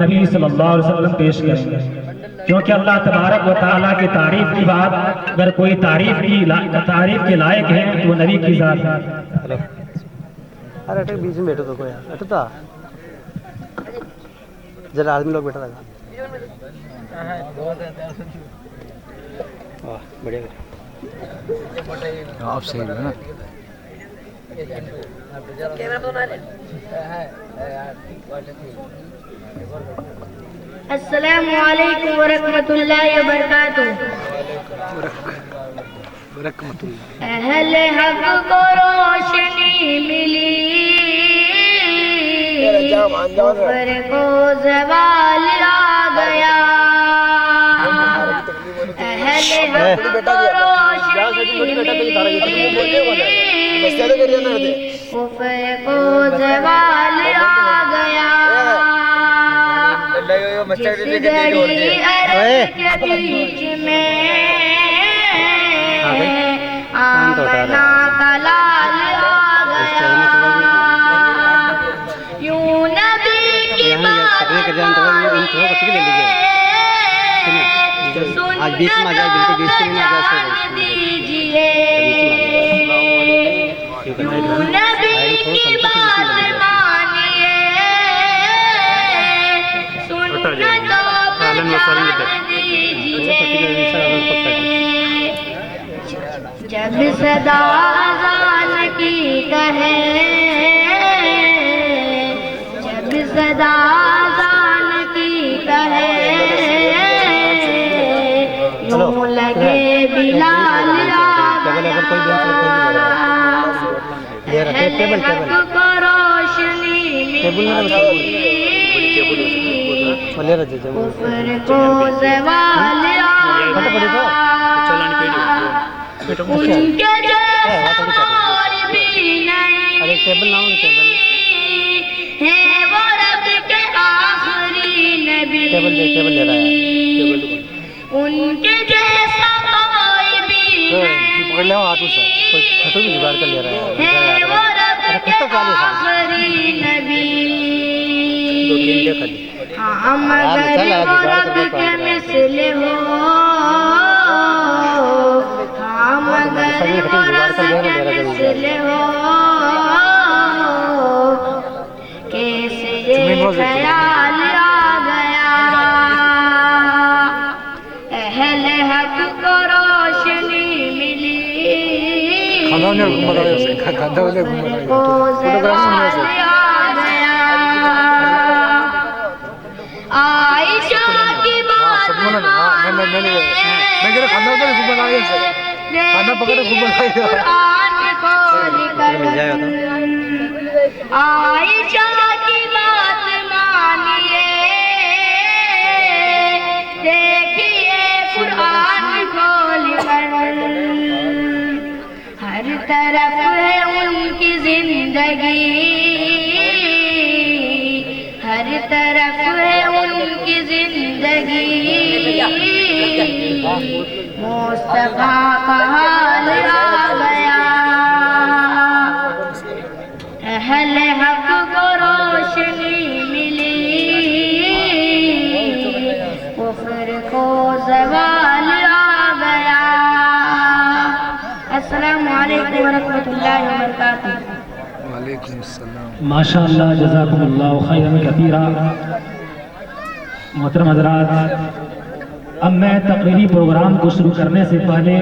नबी सल्लल्लाहु अलैहि वसल्लम पेश करेंगे, क्योंकि अल्लाह तबारक व तआला की तारीफ की बात अगर कोई तारीफ के लायक है तो वो नबी की जात है। अरे अटक बीच में बैठो तो कोई यार अटता जरा आदमी लोग बैठा था। वाह बढ़िया आप सही है ना। अस्सलामु अलैकुम वरहमतुल्लाहि वबरकातुहू। अहले हक को रोशनी मिली, कुफ्र को ज़वाल आ गया। अहले हक को रोशनी मिली, कुफ्र को ज़वाल आ गया। जिस घड़ी अरब के बीच में आमना का लाल आ गया। यूं नबी की बात सुन्नत दीजिए। यूं नबी की बात मानिए, जब सदा अज़ान की कहे, जब सदा अज़ान की कहे, यूं लगे बिलाल आ गया। अहले हक को रोशनी मिली, कुफ्र को ज़वाल आ गया। उनके जैसा और भी नहीं है वो रब के आखिरी नबी। उनके जैसा कोई भी नहीं है वो रब के आखिरी नबी। हाँ मगर वो रब के मिसल हो, हाँ मगर वो रब के मिसल हो। कैसे ये ख्याल आ गया। अहले हक को रोशनी मिली, को ज़वाल आ गया। आयशा की बात मानिए, कुरान खोल कर। आयशा की बात मानिए, देखिए कुरान खोल कर। हर तरफ है उनकी जिंदगी, हर तरफ है उनकी जिंदगी। मुस्तफा का हाल आ गया। अहले हक को रोशनी मिली, कुफ्र को ज़वाल आ गया। अस्सलामु अलैकुम वरहमतुल्लाहि वबरकातुहू। माशाअल्लाह जज़ाकुमुल्लाहु खैरन कतीरा। मोहतरम हज़रात, अब मैं तकरीरी प्रोग्राम को शुरू करने से पहले